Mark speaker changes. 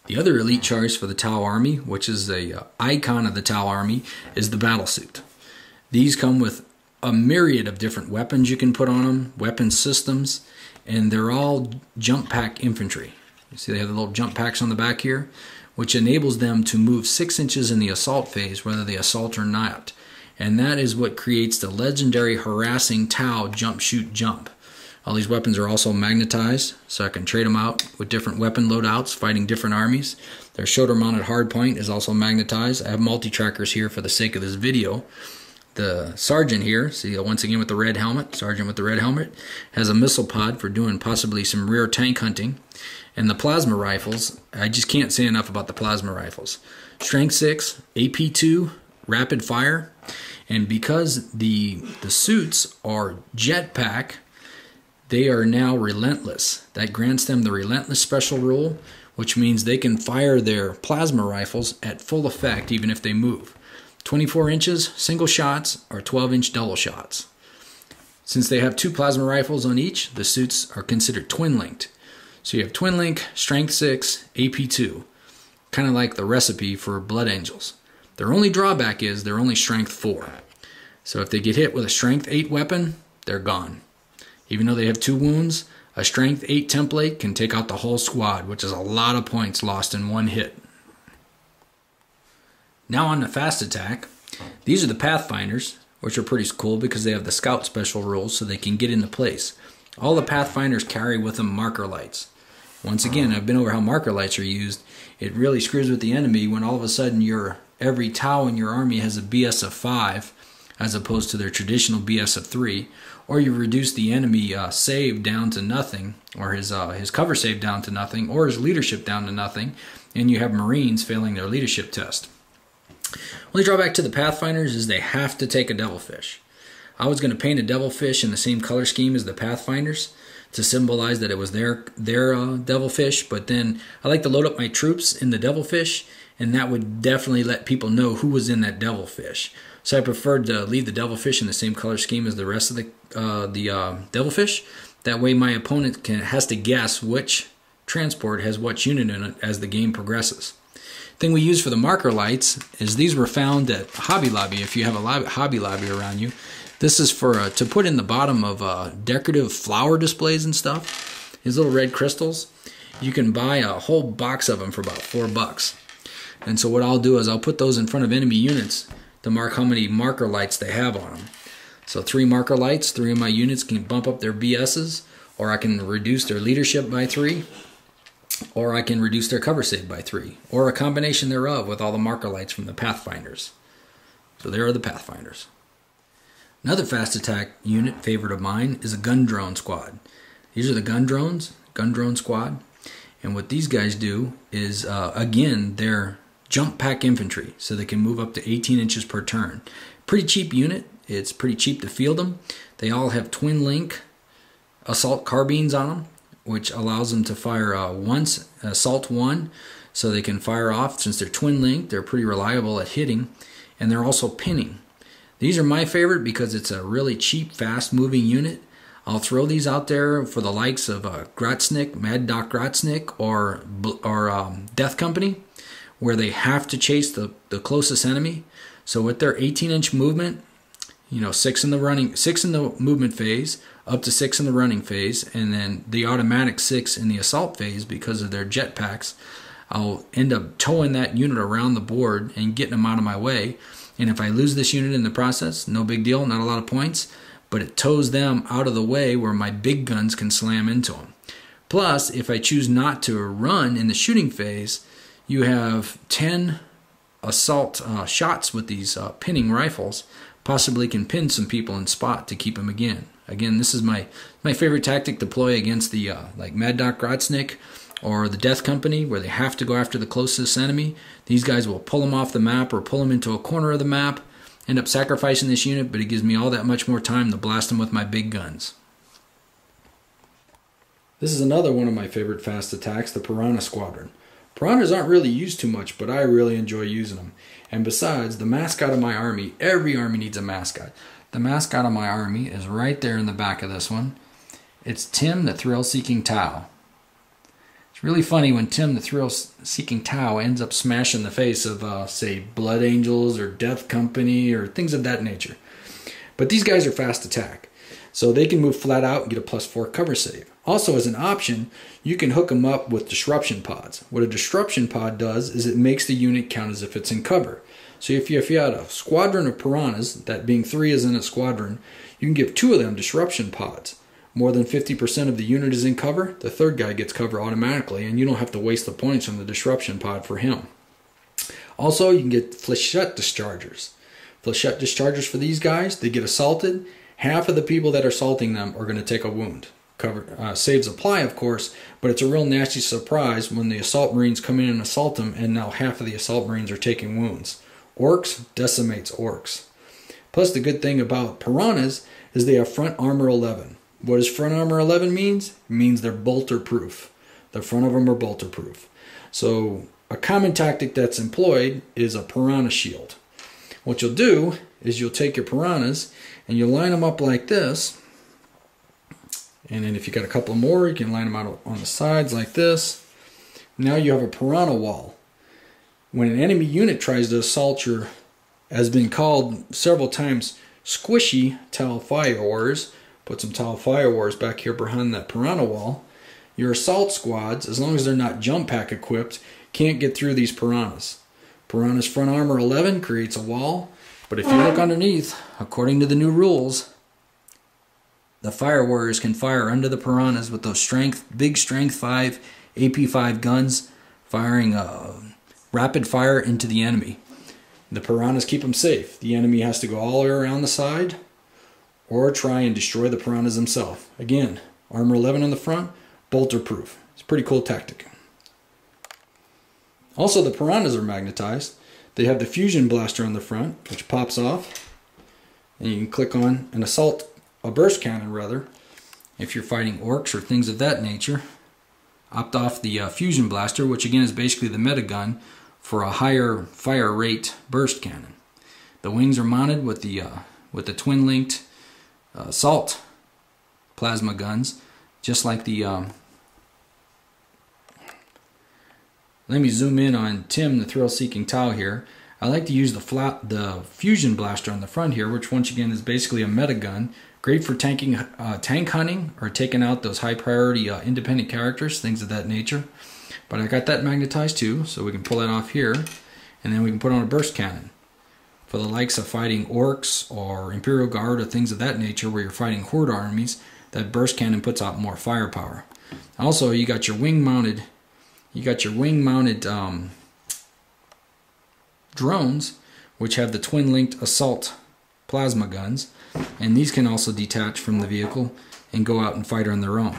Speaker 1: The other elite choice for the Tau Army, which is a icon of the Tau Army, is the battlesuit. These come with a myriad of different weapons you can put on them, weapon systems, and they're all jump pack infantry. You see they have the little jump packs on the back here, which enables them to move 6 inches in the assault phase, whether they assault or not. And that is what creates the legendary harassing Tau jump, shoot, jump. All these weapons are also magnetized, so I can trade them out with different weapon loadouts, fighting different armies. Their shoulder-mounted hardpoint is also magnetized. I have multi-trackers here for the sake of this video. The sergeant here, see once again with the red helmet, sergeant with the red helmet, has a missile pod for doing possibly some rear tank hunting. And the plasma rifles, I just can't say enough about the plasma rifles. Strength 6, AP2, rapid fire, and because the suits are jetpack, they are now relentless. That grants them the relentless special rule, which means they can fire their plasma rifles at full effect even if they move. 24 inches, single shots, or 12-inch double shots. Since they have 2 plasma rifles on each, the suits are considered twin-linked. So you have twin-link, strength 6, AP2. Kind of like the recipe for Blood Angels. Their only drawback is they're only strength 4. So if they get hit with a strength 8 weapon, they're gone. Even though they have 2 wounds, a strength 8 template can take out the whole squad, which is a lot of points lost in one hit. Now on the fast attack, these are the Pathfinders, which are pretty cool because they have the scout special rules so they can get into place. All the Pathfinders carry with them marker lights. Once again, I've been over how marker lights are used. It really screws with the enemy when all of a sudden every Tau in your army has a BS of 5 as opposed to their traditional BS of 3, or you reduce the enemy save down to nothing, or his cover save down to nothing, or his leadership down to nothing, and you have Marines failing their leadership test. Only drawback to the Pathfinders is they have to take a Devilfish. I was going to paint a Devilfish in the same color scheme as the Pathfinders to symbolize that it was their Devilfish, but then I like to load up my troops in the Devilfish, and that would definitely let people know who was in that Devilfish. So I preferred to leave the Devilfish in the same color scheme as the rest of the Devilfish. That way my opponent has to guess which transport has what unit in it as the game progresses. The thing we use for the marker lights is these were found at Hobby Lobby. If you have a Hobby Lobby around you, this is for to put in the bottom of decorative flower displays and stuff. These little red crystals, you can buy a whole box of them for about $4. And so what I'll do is I'll put those in front of enemy units to mark how many marker lights they have on them. So 3 marker lights, 3 of my units can bump up their BSs, or I can reduce their leadership by 3, or I can reduce their cover save by 3, or a combination thereof with all the marker lights from the Pathfinders. So there are the Pathfinders. Another fast attack unit favorite of mine is a gun drone squad. These are the gun drone squad, and what these guys do is again they're jump pack infantry, so they can move up to 18 inches per turn. Pretty cheap unit. It's pretty cheap to field them. They all have twin link assault carbines on them, which allows them to fire once, assault 1, so they can fire off. Since they're twin linked, they're pretty reliable at hitting, and they're also pinning. These are my favorite because it's a really cheap, fast moving unit. I'll throw these out there for the likes of Grotznick, Mad Doc Grotznick, or Death Company, where they have to chase the closest enemy. So with their 18-inch movement, 6 in the movement phase, up to 6 in the running phase, and then the automatic 6 in the assault phase because of their jetpacks, I'll end up towing that unit around the board and getting them out of my way. And if I lose this unit in the process, no big deal, not a lot of points, but it tows them out of the way where my big guns can slam into them. Plus, if I choose not to run in the shooting phase, you have 10 assault shots with these pinning rifles, possibly can pin some people in spot to keep them again. Again, this is my favorite tactic to deploy against the like Mad Doc Grotznick or the Death Company, where they have to go after the closest enemy. These guys will pull them off the map or pull them into a corner of the map, end up sacrificing this unit, but it gives me all that much more time to blast them with my big guns. This is another one of my favorite fast attacks, the Piranha Squadron. Piranhas aren't really used too much, but I really enjoy using them. And besides, the mascot of my army, every army needs a mascot. The mascot of my army is right there in the back of this one. It's Tim, the Thrill-Seeking Tau. It's really funny when Tim, the thrill-seeking Tau, ends up smashing the face of, say, Blood Angels or Death Company or things of that nature. But these guys are fast attack, so they can move flat out and get a +4 cover save. Also, as an option, you can hook them up with disruption pods. What a disruption pod does is it makes the unit count as if it's in cover. So if you had a squadron of piranhas, that being 3 is in a squadron, you can give 2 of them disruption pods. More than 50% of the unit is in cover, the third guy gets cover automatically, and you don't have to waste the points on the disruption pod for him. Also, you can get flechette dischargers. Flechette dischargers for these guys, they get assaulted. Half of the people that are assaulting them are going to take a wound. Saves apply, of course, but it's a real nasty surprise when the assault marines come in and assault them, and now half of the assault marines are taking wounds. Orcs decimates orcs. Plus, the good thing about piranhas is they have front armor 11. What does front armor 11 means? It means they're bolter-proof. The front of them are bolter-proof. So a common tactic that's employed is a piranha shield. What you'll do is you'll take your piranhas and you'll line them up like this. And then if you got a couple more, you can line them out on the sides like this. Now you have a piranha wall. When an enemy unit tries to assault your, as been called several times, squishy Tau Fire Warriors, put some Tau Fire Warriors back here behind that piranha wall, your assault squads, as long as they're not jump pack equipped, can't get through these piranhas. Piranha's front armor 11 creates a wall, but if you look underneath, according to the new rules, the Fire Warriors can fire under the piranhas with those big strength 5, AP5 guns, firing rapid fire into the enemy. The piranhas keep them safe. The enemy has to go all the way around the side or try and destroy the piranhas himself. Again, armor 11 on the front, bolter proof. It's a pretty cool tactic. Also, the piranhas are magnetized. They have the fusion blaster on the front, which pops off, and you can click on a burst cannon rather. If you're fighting orcs or things of that nature, opt off the fusion blaster, which again is basically the meta gun for a higher fire rate burst cannon. The wings are mounted with the twin-linked assault plasma guns, just like the. Let me zoom in on Tim, the thrill-seeking Tau here. I like to use the fusion blaster on the front here, which once again is basically a meta gun. Great for tank hunting or taking out those high-priority independent characters, things of that nature. But I got that magnetized too, so we can pull that off here, and then we can put on a burst cannon. For the likes of fighting orcs or Imperial Guard or things of that nature where you're fighting horde armies, that burst cannon puts out more firepower. Also, you got your wing-mounted drones, which have the twin-linked assault plasma guns, and these can also detach from the vehicle and go out and fight on their own.